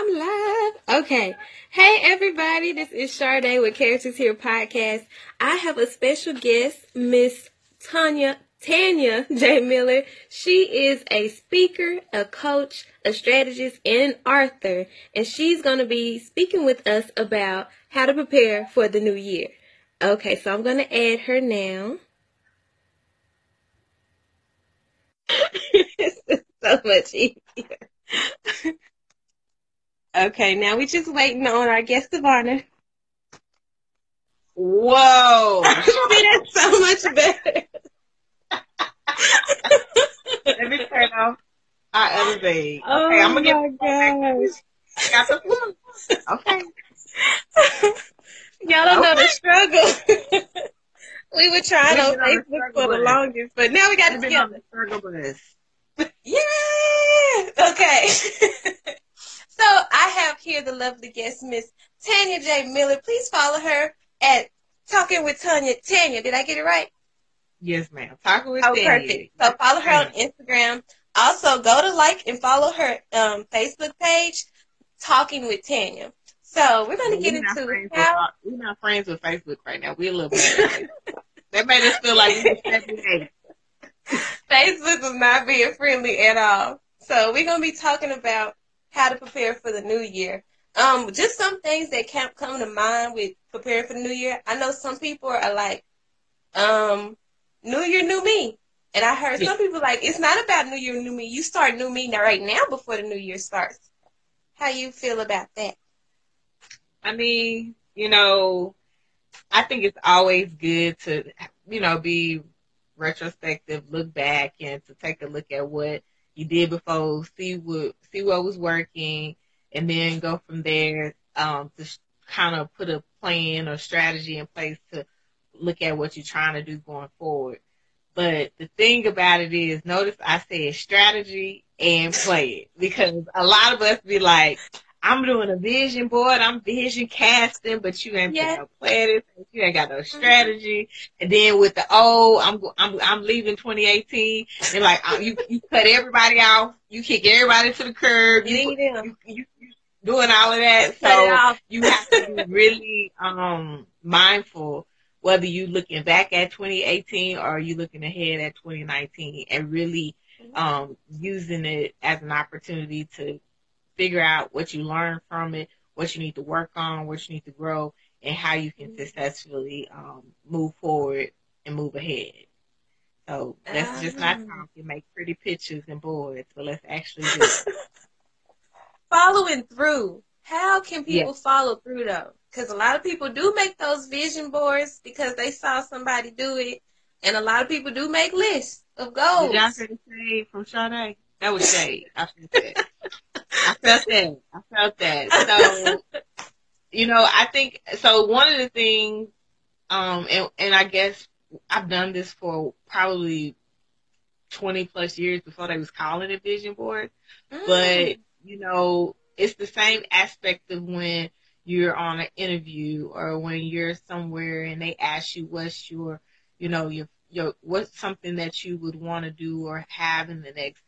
I'm live. Okay. Hey, everybody. This is Sharda with Characters Here podcast. I have a special guest, Miss Tanya J. Miller. She is a speaker, a coach, a strategist, and an author. And she's going to be speaking with us about how to prepare for the new year. Okay, so I'm going to add her now. It's so much easier. Okay, now we're just waiting on our guest of honor. Whoa. See, that's so much better. Let me turn off our other thing. Oh, okay, I'm gonna my gosh. I got the flu. Okay. Y'all don't know the struggle. We were trying on Facebook for the longest, but now we got it together. Struggle bus. Yeah. Okay. So I have here the lovely guest, Miss Tanya J. Miller. Please follow her at Talking with Tanya. Tanya, did I get it right? Yes, ma'am. Talking with Tanya. Perfect. So follow her on Instagram. Also, go to like and follow her Facebook page, Talking with Tanya. So we're going to get into how... We're not friends with Facebook right now. We're a little bit. That made us feel like we were 78. Facebook is not being friendly at all. So we're going to be talking about how to prepare for the new year. Just some things that can't come to mind with preparing for the new year. I know some people are like, new year, new me. And I heard some people like, it's not about new year, new me. You start new me right now before the new year starts. How you feel about that? I mean, I think it's always good to, be retrospective, look back, and to take a look at what you did before, see what was working, and then go from there to kind of put a plan or strategy in place to look at what you're trying to do going forward. But the thing about it is, notice I said strategy and play it, because a lot of us be like, I'm doing a vision board, I'm vision casting, but you ain't put no planning, you ain't got no strategy. And then with the I'm leaving 2018, and like you cut everybody off, you kick everybody to the curb, you doing all of that. So you have to be really mindful whether you looking back at 2018 or you looking ahead at 2019, and really using it as an opportunity to figure out what you learned from it, what you need to work on, what you need to grow, and how you can successfully move forward and move ahead. So let's just not talk and make pretty pictures and boards, but let's actually do it. Following through. How can people follow through, though? Because a lot of people do make those vision boards because they saw somebody do it, and a lot of people do make lists of goals. Did y'all hear the shade from Sharda? That was shade. I felt that. So, I think, so one of the things, and I guess I've done this for probably 20 plus years before they was calling it vision board. But, it's the same aspect of when you're on an interview or when you're somewhere and they ask you what's your what's something that you would want to do or have in the next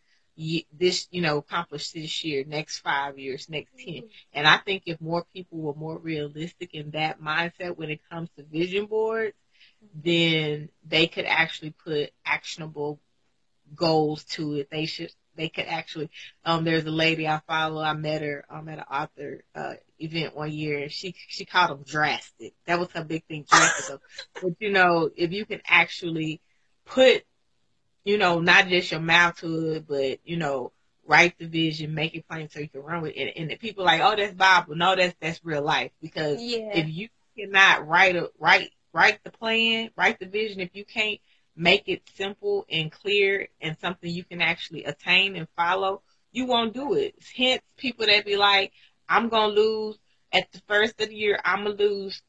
accomplish this year, next 5 years, next 10. And I think if more people were more realistic in that mindset when it comes to vision boards, then they could actually put actionable goals to it. They could actually, there's a lady I follow, I met her at an author event one year, and she called them drastic. That was her big thing, drastic. But if you can actually put, not just your mouth to it, but, write the vision, make it plain so you can run with it. And the people are like, oh, that's Bible. No, that's real life. Because if you cannot write the plan, write the vision, if you can't make it simple and clear and something you can actually attain and follow, you won't do it. Hence, people that be like, I'm going to lose at the first of the year, I'm going to lose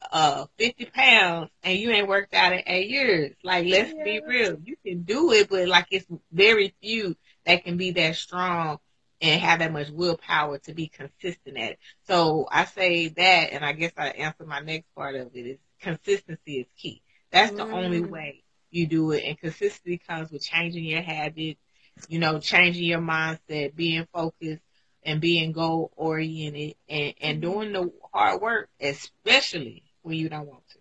50 pounds, and you ain't worked out in 8 years. Like, let's be real. You can do it, but like it's very few that can be that strong and have that much willpower to be consistent at it. So I say that, and I guess I answer my next part of it, is consistency is key. That's the only way you do it. And consistency comes with changing your habits, changing your mindset, being focused, and being goal oriented and doing the hard work, especially when you don't want to.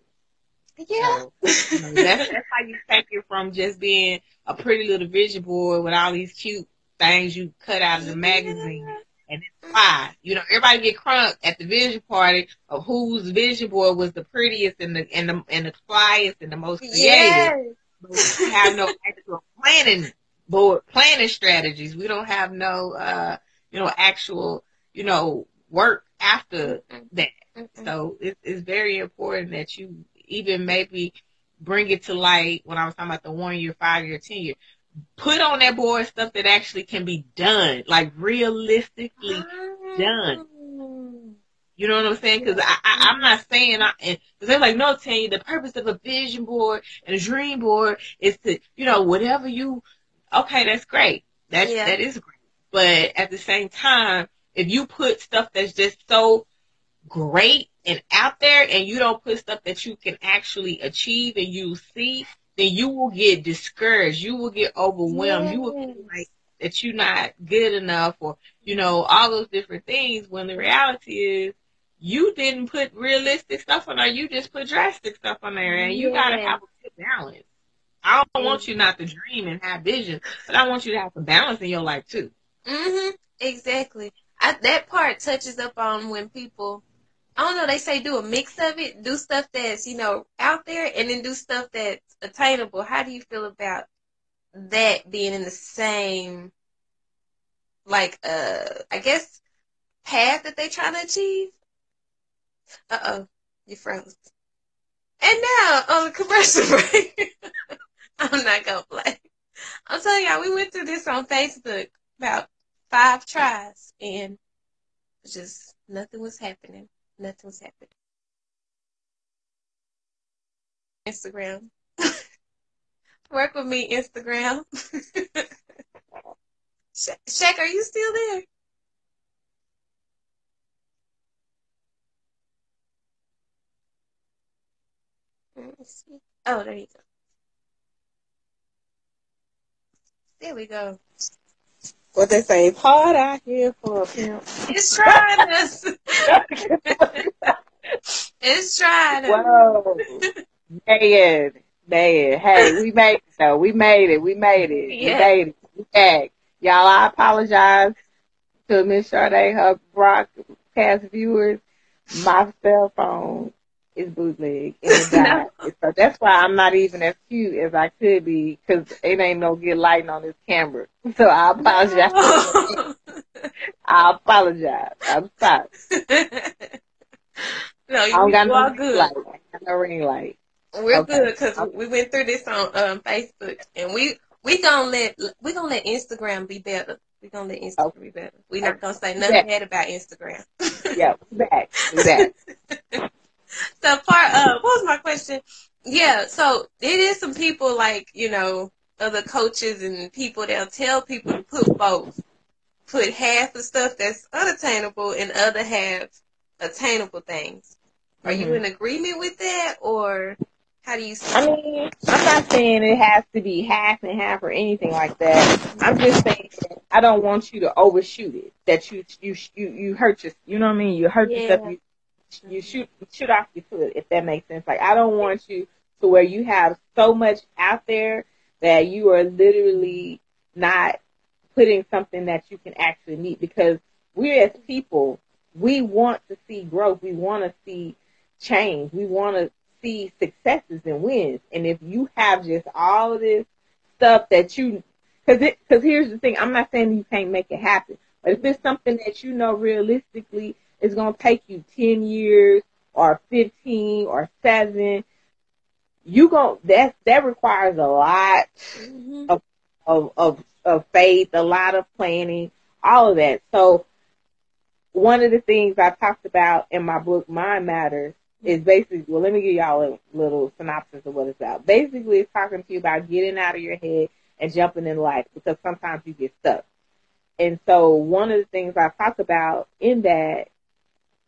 Yeah. So, that's how you take it from just being a pretty little vision board with all these cute things you cut out of the magazine. And it's why, everybody get crunk at the vision party of whose vision board was the prettiest and the flyest and the most creative. Yes. But we don't have no actual planning strategies. We don't have no, actual, work after that. So it's very important that you even maybe bring it to light when I was talking about the 1 year, 5 year, 10 year. Put on that board stuff that actually can be done, like realistically done. You know what I'm saying? Because I'm not saying, because they're like, no, Tanya, the purpose of a vision board and a dream board is to, whatever okay, that's great. That is great. But at the same time, if you put stuff that's just so great and out there and you don't put stuff that you can actually achieve and you see, then you will get discouraged. You will get overwhelmed. You will feel like that you're not good enough or, all those different things when the reality is you didn't put realistic stuff on there. You just put drastic stuff on there and you got to have a good balance. I don't want you not to dream and have vision, but I want you to have some balance in your life too. Exactly. That part touches up on when people, I don't know, they say do a mix of it, do stuff that's, out there and then do stuff that's attainable. How do you feel about that being in the same, like, I guess, path that they trying to achieve? Uh-oh, you froze. And now, on the commercial break, I'm not going to play. I'm telling y'all, we went through this on Facebook about 5 tries, and just nothing was happening. Nothing was happening. Instagram. Work with me, Instagram. Shaq, are you still there? Let me see. Oh, there you go. There we go. What they say, it's hard out here for a pimp. It's trying us. It's trying us. Whoa. Man. Hey, we made it though. We made it. We made it. We back. Y'all, I apologize to Miss Sharda, her broadcast viewers. My cell phone is bootleg and it died. No. So that's why I'm not even as cute as I could be because it ain't no good lighting on this camera. So I apologize. No. I apologize. I'm sorry. No, you all good. I got no ring light. We're good because we went through this on Facebook, and we gonna let Instagram be better. We gonna let Instagram be better. We not gonna say nothing bad about Instagram. Yeah, we back. We back. So what was my question? Yeah, so it is some people like other coaches and people that'll tell people to put both. Put half the stuff that's unattainable and other half attainable things. Are you in agreement with that, or how do you see it? I mean, I'm not saying it has to be half and half or anything like that. I'm just saying I don't want you to overshoot it. That you hurt yourself. You know what I mean? You hurt yourself. You shoot off your foot, if that makes sense. Like, I don't want you to where you have so much out there that you are literally not putting something that you can actually meet, because we as people, we want to see growth. We want to see change. We want to see successes and wins. And if you have just all of this stuff that because here's the thing, I'm not saying you can't make it happen, but if it's something that realistically is going to take you 10 years or 15 or 7, that requires a lot of faith, a lot of planning, all of that. So one of the things I talked about in my book, Mind Matters, is basically, well, let me give y'all a little synopsis of what it's about. Basically, it's talking to you about getting out of your head and jumping in life, because sometimes you get stuck. And so one of the things I talk about in that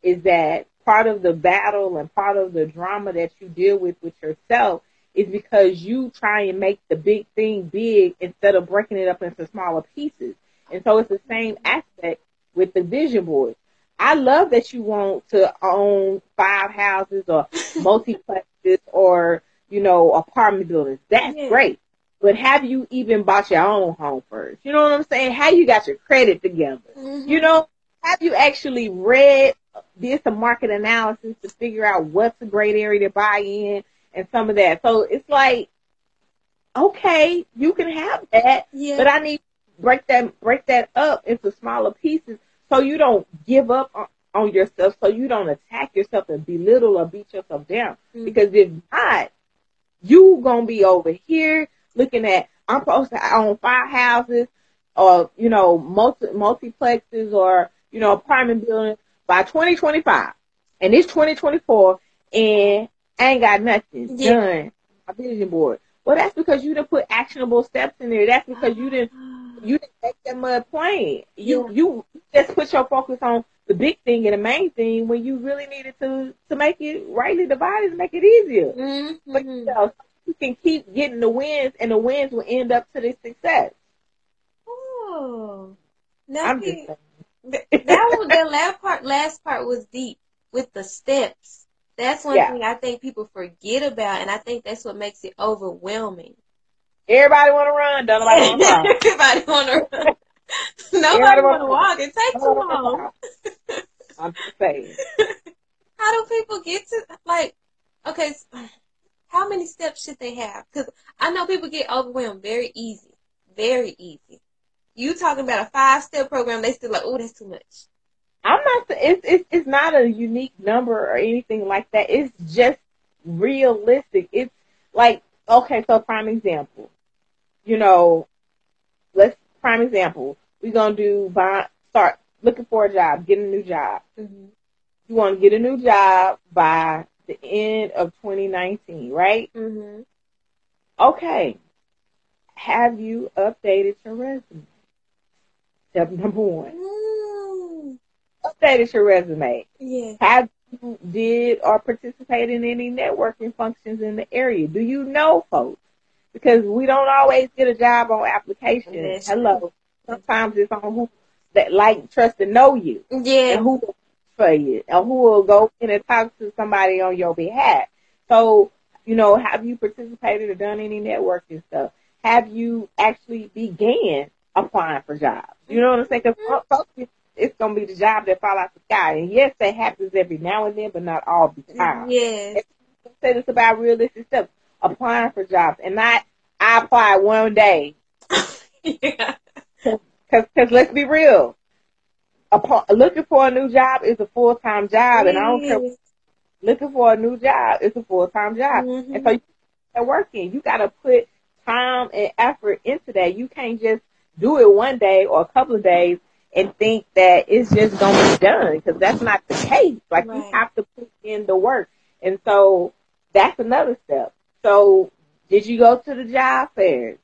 is that part of the battle and part of the drama that you deal with yourself is because you try and make the big thing big instead of breaking it up into smaller pieces. And so it's the same aspect with the vision board. I love that you want to own 5 houses or multiplexes or, apartment buildings. That's Yeah. great. But have you even bought your own home first? You know what I'm saying? How you got your credit together? Mm-hmm. Have you actually did some market analysis to figure out what's a great area to buy in and some of that? So it's like, okay, you can have that, Yeah. but I need to break that up into smaller pieces so you don't give up on yourself, so you don't attack yourself and belittle or beat yourself down. Mm-hmm. Because if not, you gonna be over here looking at, I'm supposed to own 5 houses or, multiplexes or, apartment buildings by 2025. And it's 2024 and I ain't got nothing done. My vision board. Well, that's because you didn't put actionable steps in there. That's because you didn't make that mud plain. You just put your focus on the big thing and the main thing when you really needed to make it rightly divided and make it easier. Mm-hmm. But you can keep getting the wins, and the wins will end up to the success. Oh, now I'm see, just that last part was deep with the steps. That's one thing I think people forget about, and I think that's what makes it overwhelming. Everybody want to run, don't nobody want to walk. Everybody want to run. Nobody want to walk. It takes too long. I'm just saying. How do people get to, okay, how many steps should they have? Because I know people get overwhelmed very easy. Very easy. You talking about a 5-step program, they still like, oh, that's too much. I'm not. It's not a unique number or anything like that. It's just realistic. It's like, okay, so prime example. Prime example. We're gonna start looking for a job, get a new job. Mm-hmm. You want to get a new job by the end of 2019, right? Mm-hmm. Okay. Have you updated your resume? Step number 1. Updated your resume. Yeah. Have you did or participated in any networking functions in the area? Do you know folks? Because we don't always get a job on application. Hello. Sometimes it's on who that like, trust, and know you. Yeah. And who will for you. And who will go in and talk to somebody on your behalf. So, have you participated or done any networking stuff? Have you actually began applying for jobs? You know what I'm saying? Because it's going to be the job that fall out the sky. And yes, that happens every now and then, but not all the time. Yes. Said it's about realistic stuff. Applying for jobs. And not, I applied one day. Yeah. Because let's be real. Looking for a new job is a full-time job. And I don't care. Looking for a new job is a full-time job. Mm-hmm. And so you're working. You got to put time and effort into that. You can't just do it one day or a couple of days and think that it's just going to be done, because that's not the case. Like, you have to put in the work. And so that's another step. So did you go to the job fairs?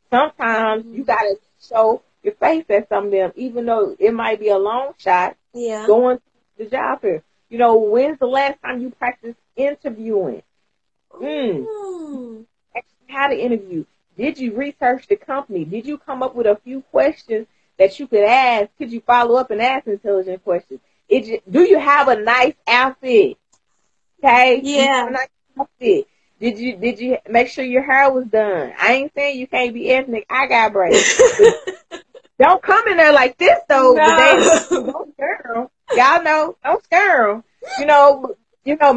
Sometimes you got to show your face at some of them, even though it might be a long shot. Yeah. Going to the job fair. When's the last time you practiced interviewing? How to interview. Did you research the company? Did you come up with a few questions that you could ask? Could you follow up and ask intelligent questions? Do you have a nice outfit? Okay? Yeah. A nice outfit. Did you make sure your hair was done? I ain't saying you can't be ethnic. I got braids. Don't come in there like this, though. No. Don't scare them. Y'all know, don't scare them.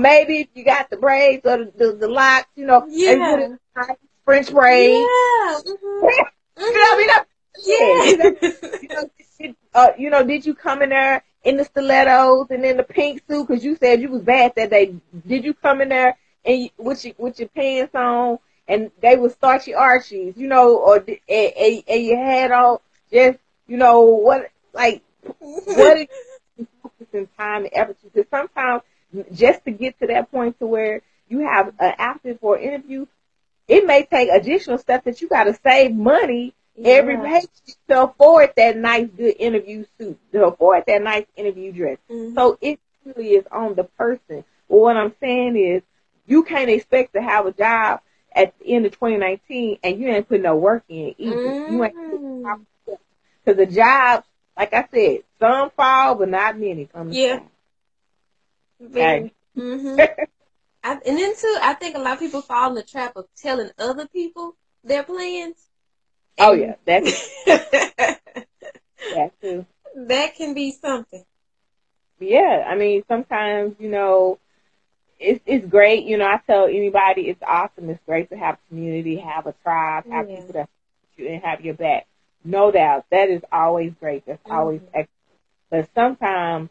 Maybe if you got the braids or the locks, Yeah. and put it nice French braids. Yeah. Did you come in there in the stilettos and in the pink suit because you said you was bad that day? Did you come in there and with your pants on and they were starchy Archies, and you had on just, what is focusing time and effort? Because sometimes just to get to that point to where you have an outfit for an interview, it may take additional steps that you got to save money every paycheck to afford that nice, good interview suit, to afford that nice interview dress. Mm-hmm. So it really is on the person. But what I'm saying is, you can't expect to have a job at the end of 2019 and you ain't put no work in either. You ain't, because the jobs, like I said, some fall, but not many come to Yeah. sky. Very. Mm-hmm. And then too, I think a lot of people fall in the trap of telling other people their plans. Oh yeah, that's that too. can be something. Yeah, I mean, sometimes, you know, it's great. You know, I tell anybody it's awesome. It's great to have community, have a tribe, have people that support you and have your back. No doubt, that is always great. That's always excellent. But sometimes,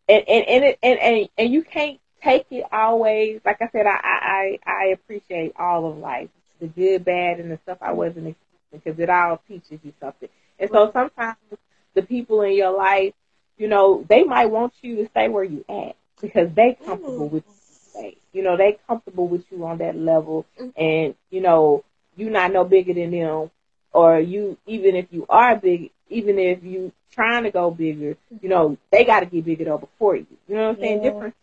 and you can't take it always. Like I said, I appreciate all of life, the good, bad, and the stuff I wasn't expecting, because it all teaches you something. And so sometimes the people in your life, you know, they might want you to stay where you at because they comfortable with you. You know, they comfortable with you on that level, and you know, you not no bigger than them, or you, even if you are big, even if you trying to go bigger, you know, they got to get bigger though before you. You know what I'm saying? Different.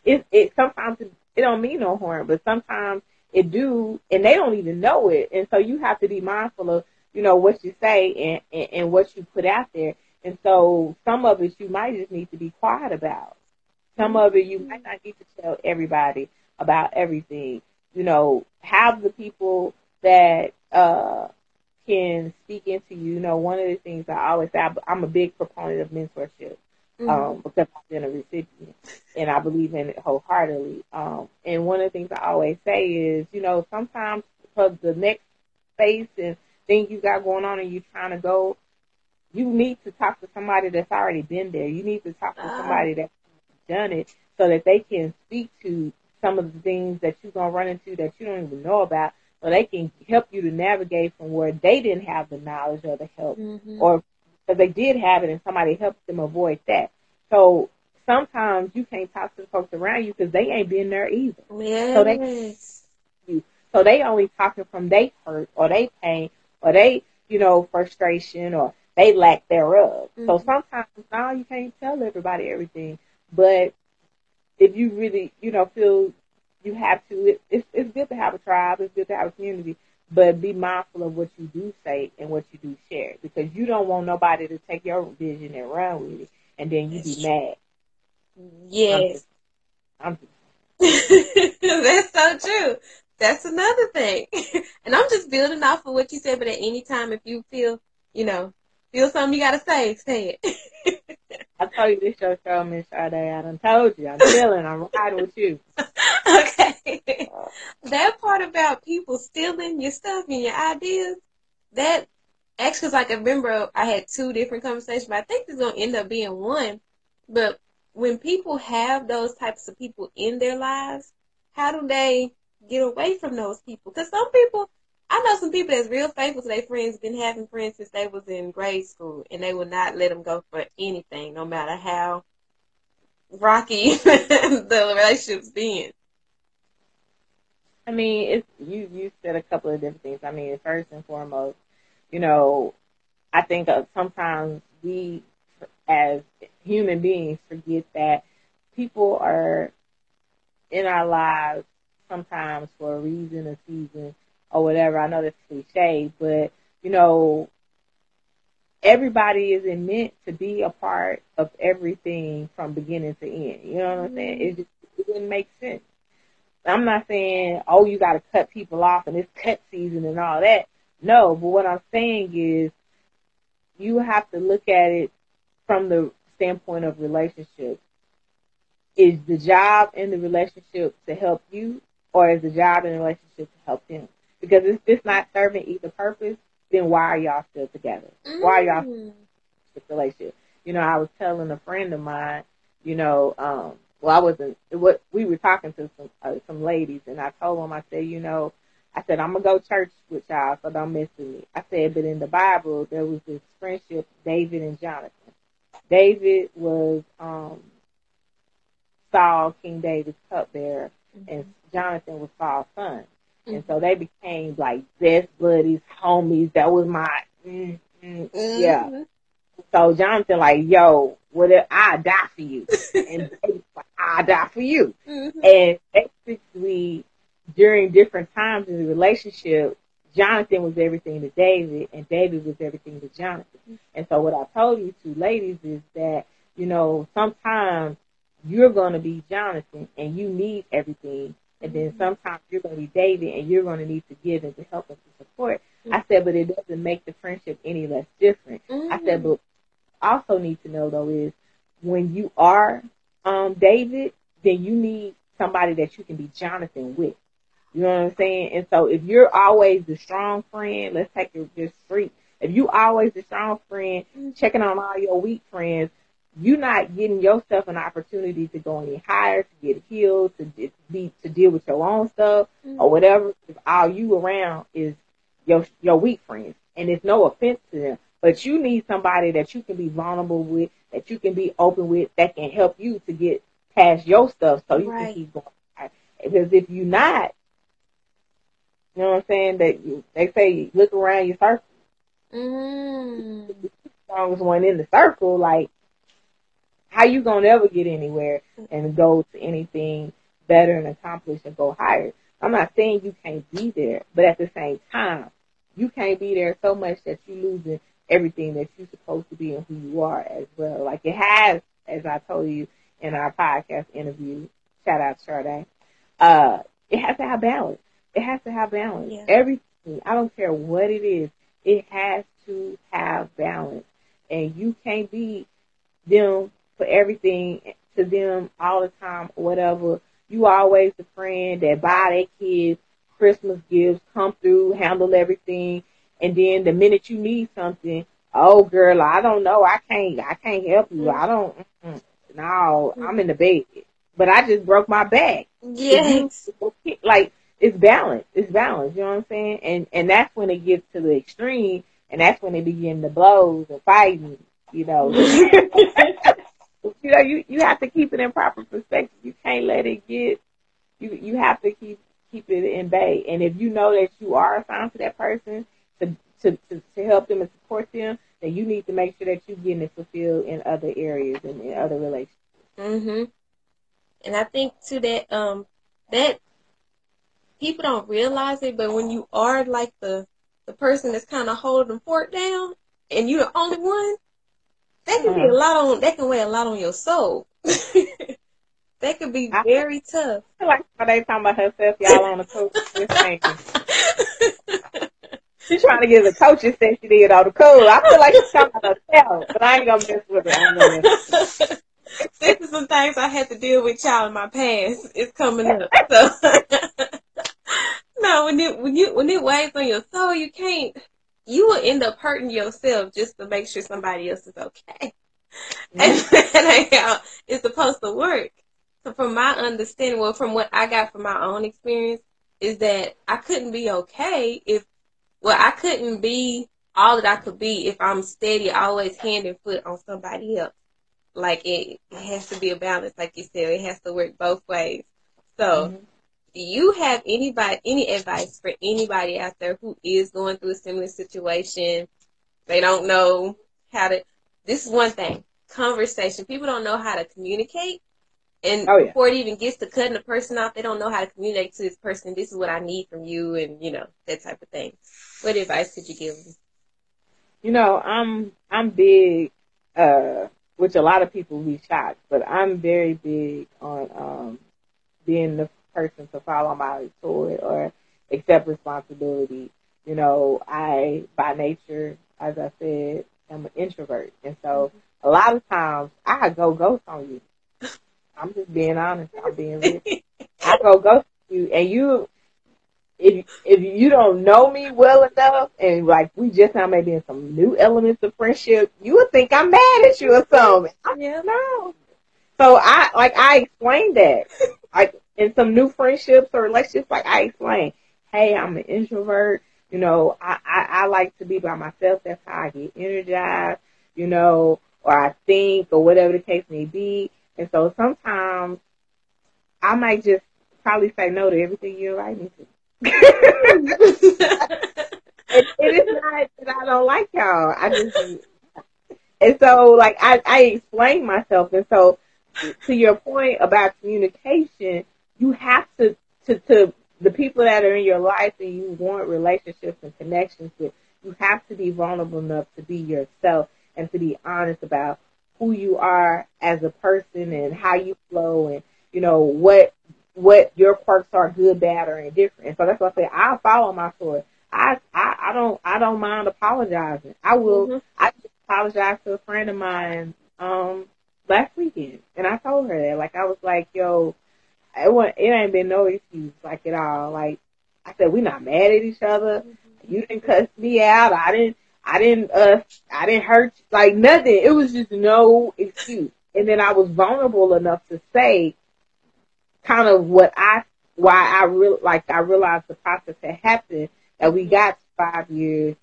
It sometimes it don't mean no harm, but sometimes it do, and they don't even know it, and so you have to be mindful of, you know, what you say and what you put out there. And so some of it you might just need to be quiet about. Some of it you might not need to tell everybody about everything. You know, have the people that can speak into you. You know, one of the things I always say, I'm a big proponent of mentorship, because I've been a recipient and I believe in it wholeheartedly. And one of the things I always say is, you know, sometimes for the next space and thing you got going on and you're trying to go, you need to talk to somebody that's already been there. You need to talk to somebody that's done it, so that they can speak to some of the things that you're going to run into that you don't even know about, so they can help you to navigate from where they didn't have the knowledge or the help, or because they did have it and somebody helped them avoid that. So sometimes you can't talk to the folks around you because they ain't been there either. Yes. So they only talking from they hurt or they pain or they, you know, frustration or they lack thereof. So sometimes now you can't tell everybody everything. But if you really, you know, feel you have to, it's good to have a tribe. It's good to have a community. But be mindful of what you do say and what you do share, because you don't want nobody to take your vision and run with it, and then you be mad. Yes. I'm just That's so true. That's another thing. And I'm just building off of what you said, but at any time, if you feel, you know, feel something you got to say it. I told you this show, Miss Sharda. I done told you. I'm chilling. I'm riding with you. Okay. That part about people stealing your stuff and your ideas, that actually, like, I remember I had two different conversations, but I think it's going to end up being one. But when people have those types of people in their lives, how do they get away from those people? Because some people, I know some people that's real faithful to their friends, been having friends since they was in grade school, and they would not let them go for anything, no matter how rocky the relationship's been. I mean, it's you said a couple of different things. I mean, first and foremost, you know, I think sometimes we, as human beings, forget that people are in our lives sometimes for a reason, a season, or whatever. I know that's cliche, but you know, everybody isn't meant to be a part of everything from beginning to end. You know what I'm saying? It didn't make sense. I'm not saying, oh, you got to cut people off and it's cut season and all that. No, but what I'm saying is you have to look at it from the standpoint of relationships. Is the job in the relationship to help you, or is the job in the relationship to help them? Because if it's not serving either purpose, then why are y'all still together? Why are y'all still in this relationship? You know, I was telling a friend of mine, you know, well, I wasn't, what we were talking to some ladies, and I told them, I said, you know, I said, I'm going to go church with y'all, so don't mess with me. I said, but in the Bible, there was this friendship, David and Jonathan. David was Saul, King David's cupbearer, and Jonathan was Saul's son. And so they became like best buddies, homies. That was my, yeah. So Jonathan like, yo, I die for you. And David's like, I die for you. And basically, during different times in the relationship, Jonathan was everything to David, and David was everything to Jonathan. And so what I told you two ladies is that, you know, sometimes you're going to be Jonathan and you need everything. And then sometimes you're going to be David and you're going to need to give and to help and to support. I said, but it doesn't make the friendship any less different. I said, but also need to know, though, is when you are David, then you need somebody that you can be Jonathan with. You know what I'm saying? And so if you're always the strong friend, let's take it just street. If you always the strong friend, checking on all your weak friends, you're not getting yourself an opportunity to go any higher, to get healed, to deal with your own stuff or whatever. If all you around is your weak friends, and it's no offense to them, but you need somebody that you can be vulnerable with, that you can be open with, that can help you to get past your stuff so you can keep going. Because if you're not, you know what I'm saying, they say look around your circle. The strongest one in the circle, like, how you gonna ever get anywhere and go to anything better and accomplish and go higher? I'm not saying you can't be there, but at the same time, you can't be there so much that you're losing everything that you're supposed to be and who you are as well. Like it has, as I told you in our podcast interview, shout out Sharda, it has to have balance. It has to have balance. Yeah. Everything, I don't care what it is, it has to have balance. And you can't be them for everything to them all the time or whatever. You always the friend that buy their kids Christmas gifts, come through, handle everything, and then the minute you need something, oh girl, I don't know, I can't help you. I don't. No, I'm in the bed, but I just broke my back. Yes, like it's balance. It's balance. You know what I'm saying? And that's when it gets to the extreme, and that's when they begin the blows and fighting. You know. You know, you have to keep it in proper perspective. You can't let it get. You have to keep it in bay. And if you know that you are assigned to that person to help them and support them, then you need to make sure that you're getting it fulfilled in other areas and in other relationships. And I think too that that people don't realize it, but when you are like the person that's kind of holding the fort down, and you're the only one, that can be a lot on. That can weigh a lot on your soul. That could be very tough. I feel like they talking about herself, y'all on the coach. She's trying to get the coaches that she did all the code. I feel like she's talking about herself, but I ain't gonna mess with her. This is some things I had to deal with y'all in my past. It's coming up. So no, when it weighs on your soul, you will end up hurting yourself just to make sure somebody else is okay. And that ain't how it's supposed to work. So from my understanding, well, from what I got from my own experience, is that I couldn't be okay I couldn't be all that I could be if I'm steady, always hand and foot on somebody else. Like it has to be a balance, like you said. It has to work both ways. So, do you have any advice for anybody out there who is going through a similar situation? They don't know how to. This is one thing. Conversation. People don't know how to communicate. And before it even gets to cutting the person off, they don't know how to communicate to this person. This is what I need from you, and that type of thing. What advice could you give them? You know, I'm big, which a lot of people be shocked, but I'm very big on being the person to follow my sword or accept responsibility. You know, I by nature, as I said, am an introvert, and so a lot of times I go ghost on you. I'm just being honest. I'm being real. I go ghost you, and if you don't know me well enough, and like we just now maybe in some new elements of friendship, you would think I'm mad at you or something. No. So I explained that, like in some new friendships or relationships, like I explained, hey, I'm an introvert. You know, I like to be by myself. That's how I get energized. You know, or I think, or whatever the case may be. And so sometimes I might just probably say no to everything you invite me to. It is not that I don't like y'all. I just, and so like I explain myself. And so to your point about communication, you have to the people that are in your life and you want relationships and connections with, you have to be vulnerable enough to be yourself and to be honest about who you are as a person and how you flow and, you know, what your quirks are, good, bad, or indifferent. And so that's why I say I'll follow my story. I don't mind apologizing. I will. Mm-hmm. I just apologized to a friend of mine last weekend, and I told her that. Like I was like, yo, it ain't been no excuse like at all. Like I said, we're not mad at each other. You didn't cuss me out. I didn't hurt you. Like nothing. It was just no excuse. And then I was vulnerable enough to say kind of I realized the process had happened, that we got to 5 years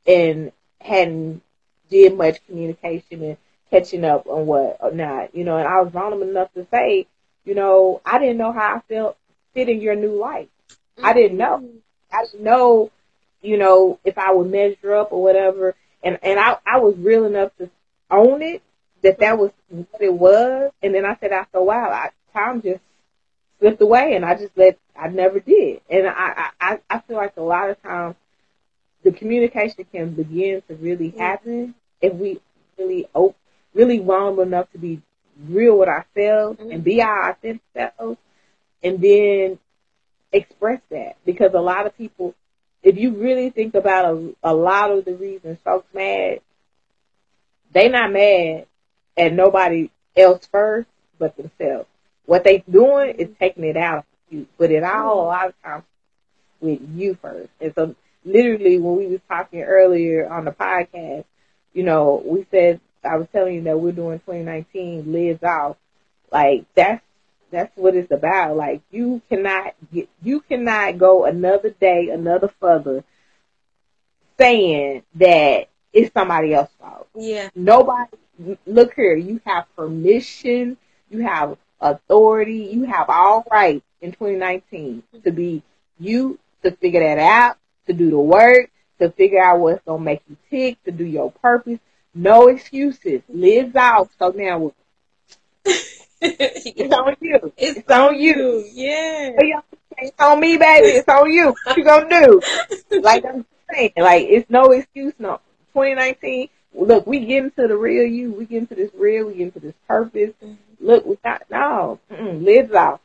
and hadn't did much communication and catching up on what or not, you know, and I was vulnerable enough to say, you know, I didn't know how I felt fit in your new life. I didn't know. I didn't know, you know, if I would measure up or whatever. And I was real enough to own it, that was what it was. And then I said after a while, time just slipped away and I never did. And I feel like a lot of times the communication can begin to really happen if we really vulnerable enough to be real with ourselves and be our authentic selves, and then express that. Because a lot of people, if you really think about a lot of the reasons folks mad, they not mad at nobody else first but themselves. What they doing is taking it out of you, but it all a lot of times with you first. And so literally when we was talking earlier on the podcast, you know, we said, I was telling you that we're doing 2019 lives off. Like that's what it's about. Like you cannot go another day, another further saying that it's somebody else's fault. Yeah. Nobody, look here, you have permission, you have authority, you have all right in 2019 to be you, to figure that out, to do the work, to figure out what's going to make you tick, to do your purpose. No excuses. Lives out. So now it's on you. It's on you. Yeah. It's on me, baby. It's on you. What you going to do? Like I'm saying, like it's no excuse. No. 2019, look, we get into the real you. We get into this real. We get into this purpose. Look, we got, no. Lives out.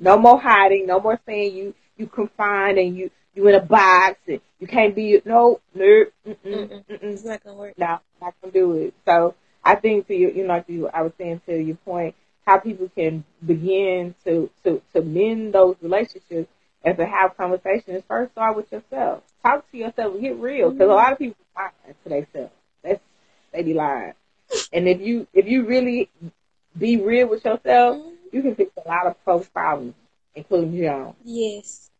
No more hiding. No more saying you confined and you in a box and you can't be, no. It's not going to work. No, not going to do it. So I think I was saying to your point, how people can begin to mend those relationships and to have conversations. First, start with yourself. Talk to yourself and get real. Because a lot of people lie to themselves. They be lying. And if you really be real with yourself, you can fix a lot of folks' problems, including your own. Yes.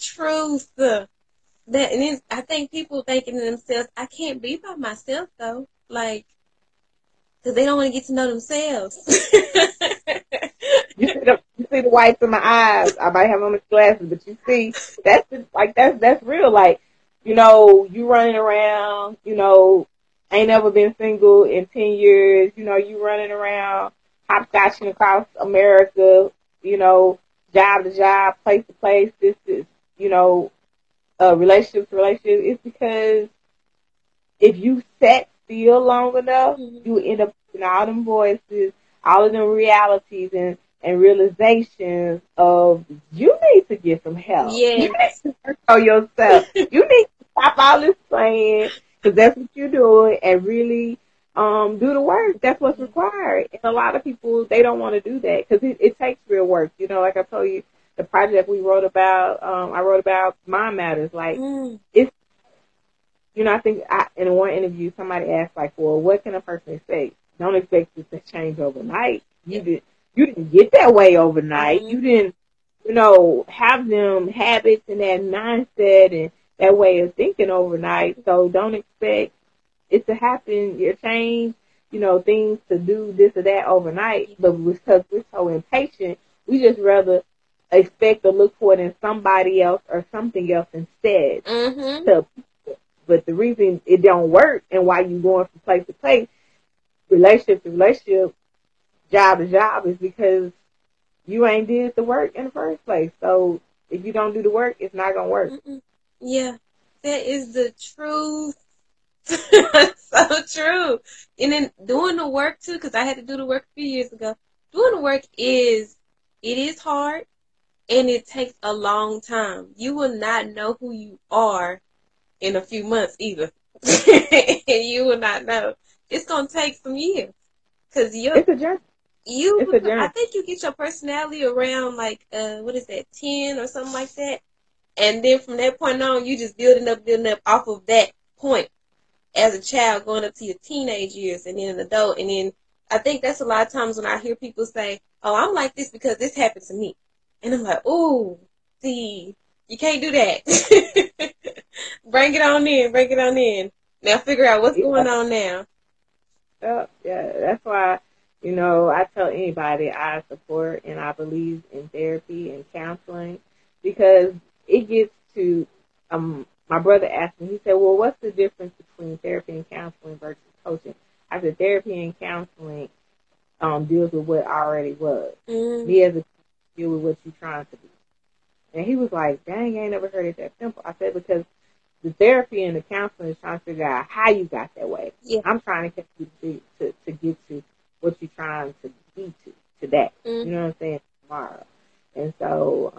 Truth. I think people thinking to themselves, I can't be by myself though. Like, because they don't want to get to know themselves. You see the whites in my eyes. I might have on my glasses, but you see, that's real. Like, you know, you running around, you know, ain't never been single in 10 years, you know, you running around, hopscotching across America, you know, job to job, place to place. This is, you know, relationship to relationship. It's because if you sat still long enough, you end up in all them voices, all of them realities and realizations of you need to get some help. Yes. You need to work on yourself. You need to stop all this playing, because that's what you're doing, and really do the work. That's what's required. And a lot of people, they don't want to do that because it takes real work. You know, like I told you, the project we wrote about, I wrote about Mind Matters. Like, it's, you know, I think in one interview, somebody asked, like, well, what can a person expect? Don't expect it to change overnight. You didn't get that way overnight. You didn't, you know, have them habits and that mindset and that way of thinking overnight. So don't expect it to happen, your change, you know, things to do this or that overnight. But because we're so impatient, we just rather expect to look for it in somebody else or something else instead. But the reason it don't work and why you going from place to place, relationship to relationship, job to job, is because you ain't did the work in the first place. So If you don't do the work, it's not gonna work. Yeah, that is the truth. So true. And then doing the work too, because I had to do the work a few years ago. Doing the work it is hard, and it takes a long time. You will not know who you are in a few months either. You will not know. It's gonna take some years because It's a journey. It's a I journey. think you get your personality around like what is that, 10 or something like that, and then from that point on, you just building up off of that point as a child going up to your teenage years and then an adult. And then I think that's a lot of times when I hear people say, oh, I'm like this because this happened to me. And I'm like, oh, see, you can't do that. Bring it on in, bring it on in. Now figure out what's going on now. Yeah, that's why, I tell anybody I support and I believe in therapy and counseling because it gets to, my brother asked me, he said, well, what's the difference between therapy and counseling versus coaching? I said, therapy and counseling deals with what already was. Me as a deal with what you're trying to be. And he was like, dang, I ain't never heard it that simple. I said, because the therapy and the counseling is trying to figure out how you got that way. Yeah. I'm trying to help you to get to what you're trying to be to today. You know what I'm saying? Tomorrow. And so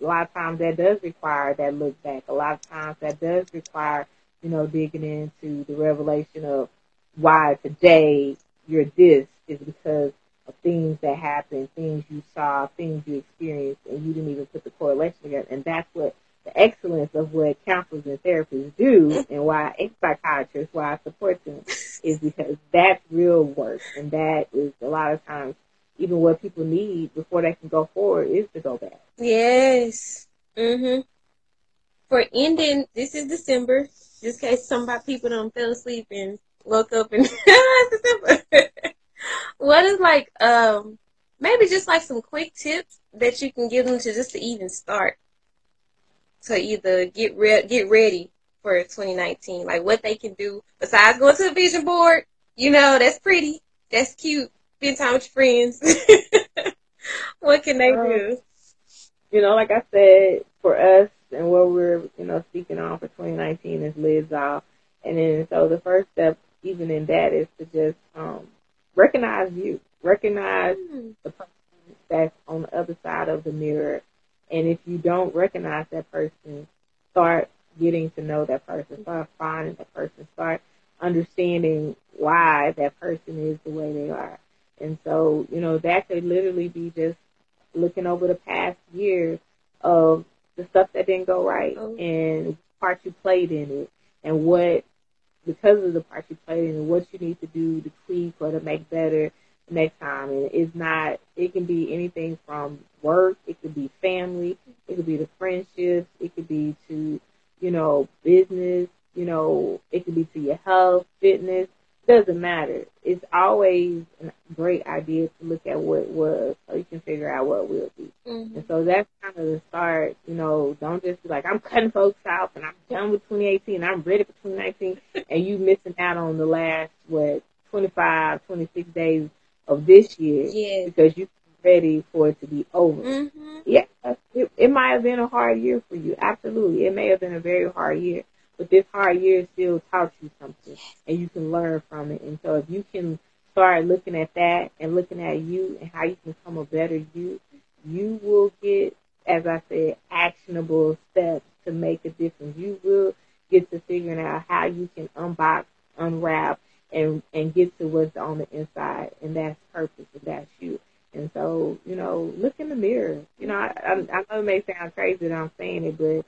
a lot of times that does require that look back. A lot of times that does require, digging into the revelation of why today you're this is because of things that happened, things you saw, things you experienced, and you didn't even put the correlation together. And that's what the excellence of what counselors and therapists do and why a psychiatrist, why I support them, is because that's real work. And that is a lot of times even what people need before they can go forward is to go back. Yes. For ending, this is December. Just in case some of my people don't fell asleep and woke up and it's December. What is like maybe just like some quick tips that you can give them to even start to either get ready for 2019, like what they can do besides going to a vision board. That's pretty, that's cute. Spend time with your friends. What can they do? Like I said, for us and what we're speaking on for 2019 is lids off, and then so the first step even in that is to just recognize the person that's on the other side of the mirror. And if you don't recognize that person, start getting to know that person, start finding that person, start understanding why that person is the way they are. And so, that could literally be just looking over the past year of the stuff that didn't go right and what part you played in it and what, because of the part you played in it, what you need to do to tweak or to make better next time. And it can be anything from work, it could be family, it could be the friendships, it could be to, business, it could be to your health, fitness. Doesn't matter. It's always a great idea to look at what was so you can figure out what will be. And so that's kind of the start. Don't just be like, I'm cutting folks out and I'm done with 2018. I'm ready for 2019. And you missing out on the last, 25, 26 days of this year because you're ready for it to be over. Yeah, it might have been a hard year for you. Absolutely. It may have been a very hard year. But this hard year still taught you something, and you can learn from it. And so if you can start looking at that and looking at you and how you can become a better you will get, as I said, actionable steps to make a difference. You will get to figuring out how you can unbox, unwrap, and get to what's on the inside, and that's purpose, and that's you. And so, look in the mirror. I know it may sound crazy that I'm saying it, but,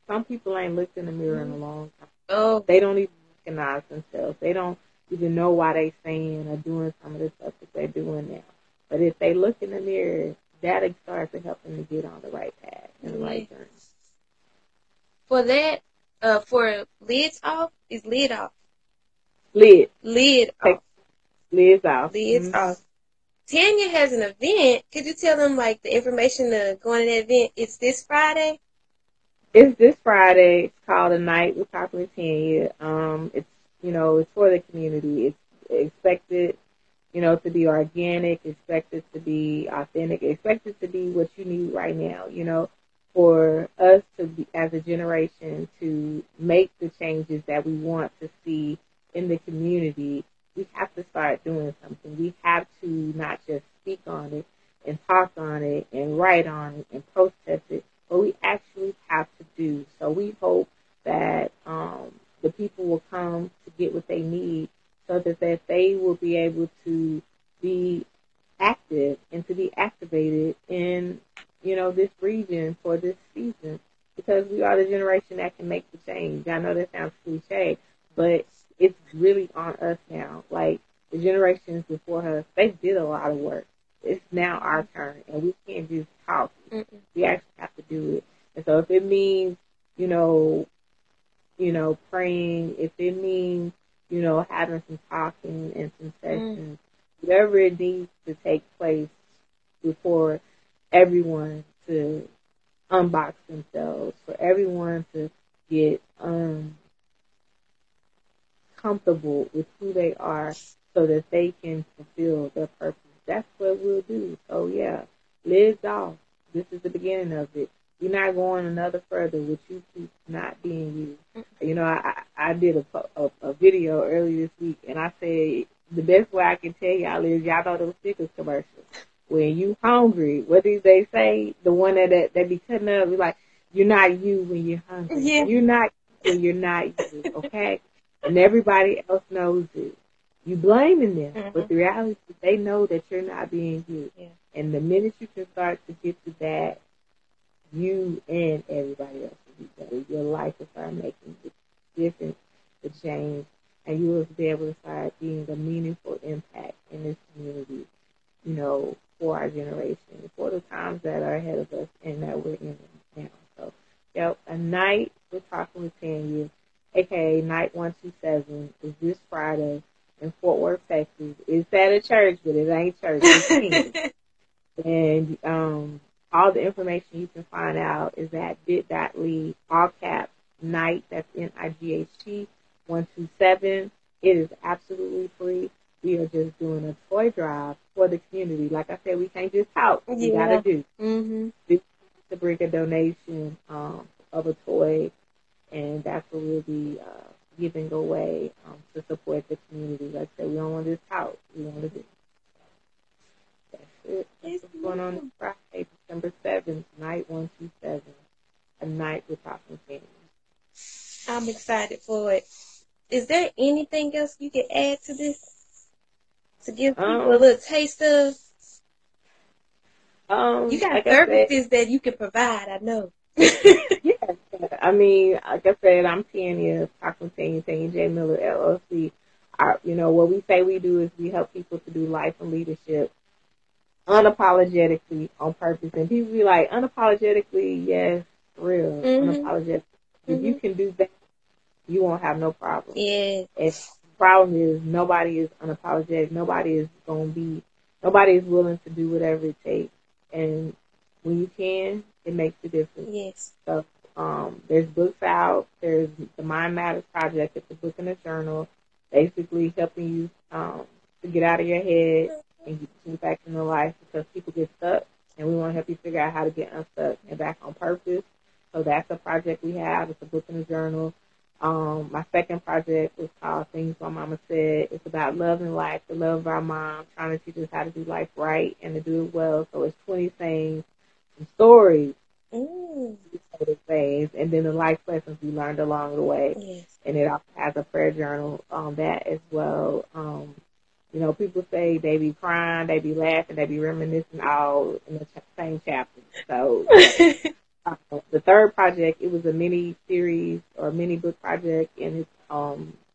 some people ain't looked in the mirror in a long time. Oh, they don't even recognize themselves. They don't even know why they saying or doing some of the stuff that they're doing now. But if they look in the mirror, that'll start to help them to get on the right path and the right journey. For that, for lids off, is lid off. Lid off. Lids off. Lids off. Tanya has an event. Could you tell them like the information to go on that event? It's this Friday. It's this Friday. It's called A Night with Popular Tanya. It's it's for the community. It's expected, to be organic, expected to be authentic, expected to be what you need right now. for us to be, as a generation, to make the changes that we want to see in the community, we have to start doing something. We have to not just speak on it and talk on it and write on it and protest it, but we actually have to do. So we hope that the people will come to get what they need so that they will be able to be active and to be activated in, this region for this season, because we are the generation that can make the change. I know that sounds cliche, but it's really on us now. Like, the generations before us, they did a lot of work. It's now our turn, and we can't just talk. We actually have to do it. And so if it means, praying, if it means, having some talking and some sessions, whatever it needs to take place before everyone to unbox themselves, for everyone to get comfortable with who they are so that they can fulfill their purpose. That's what we'll do. So yeah, lives off. This is the beginning of it. You're not going another further with you keep not being you. I did a video earlier this week, and I said the best way I can tell y'all is, y'all know those Snickers commercials. When you hungry, what do they say? The one that be cutting up, like, you're not you when you're hungry. Yeah. You're not you when you're not you, okay? And everybody else knows it. You blaming them, but the reality is they know that you're not being you. Yeah. And the minute you can start to get to that, you and everybody else will be better. Your life will start making the difference, the change, and you will be able to start being a meaningful impact in this community, for our generation, for the times that are ahead of us and that we're in now. So, a night we're talking with Tanya, aka Night 127, is this Friday in Fort Worth, Texas. It's at a church, but it ain't church. It's and all the information you can find out is at bit.ly, all caps, Night, that's NIGHT 127. It is absolutely free. We are just doing a toy drive for the community. Like I said, we can't just talk. We gotta do. To bring a donation of a toy, and that's what we'll be giving away to support the community. Like I said, we don't want to just talk. We want to do. That's it. That's what's going on this Friday, December 7th, Night 127. A night with talking family. I'm excited for it. Is there anything else you can add to this to give people a little taste of? You got services that you can provide, I know. Yeah. I mean, like I said, I'm Tanya, talking Tanya J. Miller, LLC. What we say we do is we help people to do life and leadership unapologetically, on purpose. And people be like, unapologetically, yes, real, unapologetic. If you can do that, you won't have no problem. Yeah. And the problem is nobody is unapologetic. Nobody is willing to do whatever it takes. And when you can, it makes a difference. Yes. So there's books out. There's the Mind Matters Project. It's a book and a journal, basically helping you to get out of your head and get back into life, because people get stuck, and we want to help you figure out how to get unstuck and back on purpose. So that's a project we have. It's a book and a journal. My second project was called Things My Mama Said. It's about love and life, the love of our mom, trying to teach us how to do life right and to do it well. So it's 20 sayings, some stories, things, and then the life lessons we learned along the way. Yes. And it also has a prayer journal on that as well. People say they be crying, they be laughing, they be reminiscing, all in the same chapter. So the third project, it was a mini series or mini book project, and it's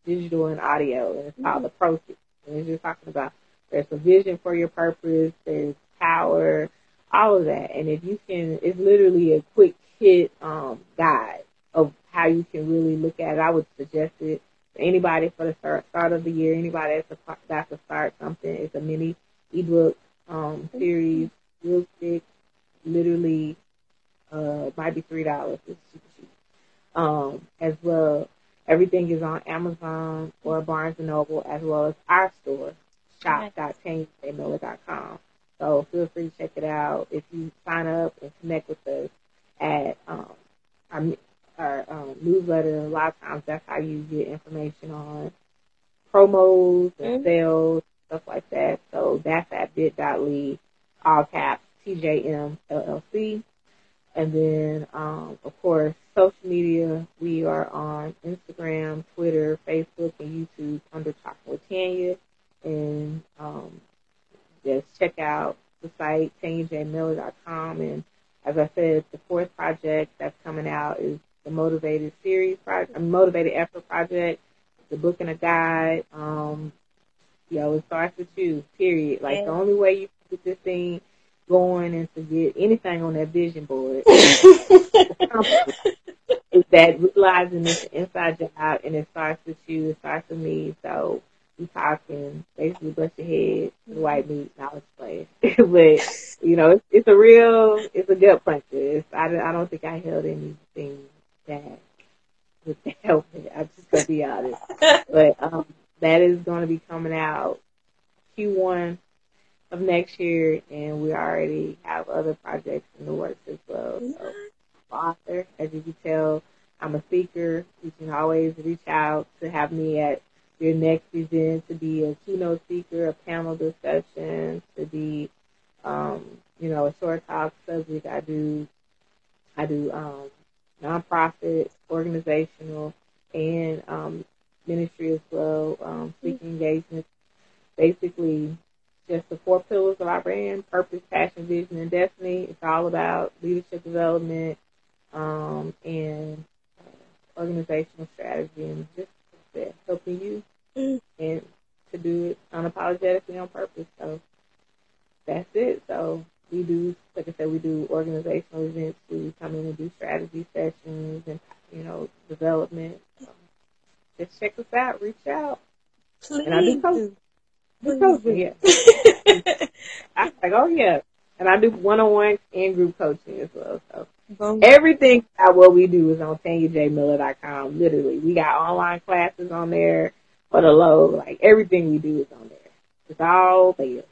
digital and audio, and it's called The Process. And it's just talking about there's a vision for your purpose, there's power, all of that. And if you can, it's literally a quick hit guide of how you can really look at it. I would suggest it for anybody for the start of the year, anybody that's to start something. It's a mini ebook series, real quick, literally might be $3. It's cheap. As well, everything is on Amazon or Barnes & Noble, as well as our store, shop.tanyjmiller.com. So feel free to check it out. If you sign up and connect with us at newsletter. A lot of times that's how you get information on promos and sales, stuff like that. So that's at bit.ly, all caps, TJM LLC. And then, of course, social media. We are on Instagram, Twitter, Facebook, and YouTube under Talking with Tanya. And just check out the site, TanyaJMiller.com. And as I said, the fourth project that's coming out is the Motivated Effort Project, the book and a guide. It starts with you, period. Like, the only way you can get this thing going and to get anything on that vision board is that realizing it's an inside job, and it starts with you, it starts with me. So we talking basically bust your head with white meat, knowledge play. But it's a gut puncher. I don't think I held anything back with the help. I'm just gonna be honest. But that is going to be coming out Q1 of next year, and we already have other projects in the works as well. So, author, as you can tell, I'm a speaker. You can always reach out to have me at your next event, to be a keynote speaker, a panel discussion, to be, a short talk subject. I do nonprofit, organizational, and ministry as well, speaking engagements. Basically, just the 4 pillars of our brand: purpose, passion, vision, and destiny. It's all about leadership development and organizational strategy, and just helping you and to do it unapologetically on purpose. So that's it. So we do, like I said, we do organizational events. We come in and do strategy sessions and development. So just check us out. Reach out. Please. And I do coaching. Yeah. I was like, oh yeah. And I do one-on-one and group coaching as well. So everything about what we do is on TanyaJMiller.com. Literally, we got online classes on there for the low. Like, everything we do is on there. It's all there.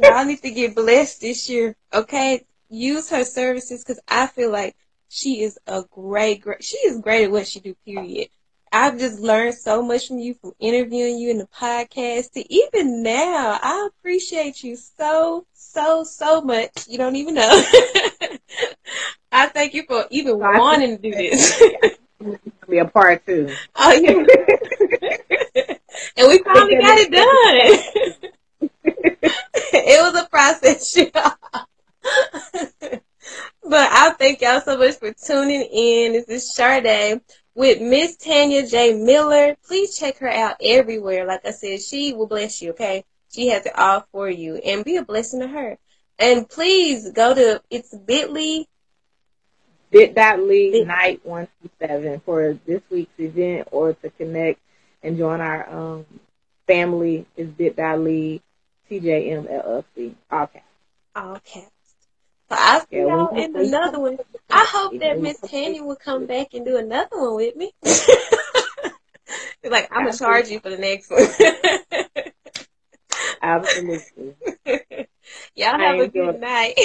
Y'all need to get blessed this year, okay? Use her services, because I feel like she is great at what she do, period. I've just learned so much from you, from interviewing you in the podcast to even now. I appreciate you so, so, so much. You don't even know. I thank you for even wanting to do this. Be a part 2. Oh, yeah. And we finally got it done. It was a process, y'all. But I thank y'all so much for tuning in. This is Sharda with Miss Tanya J. Miller. Please check her out everywhere. Like I said, she will bless you, okay? She has it all for you. And be a blessing to her. And please go to, it's bit.ly night 127 for this week's event, or to connect and join our family is bit.ly TJM LLC. All caps. All caps. So I'll see y'all in another one. I hope that Miss Tanya will come back and do another one with me. Like, I'm going to charge you for the next one. Absolutely. Y'all have a good night.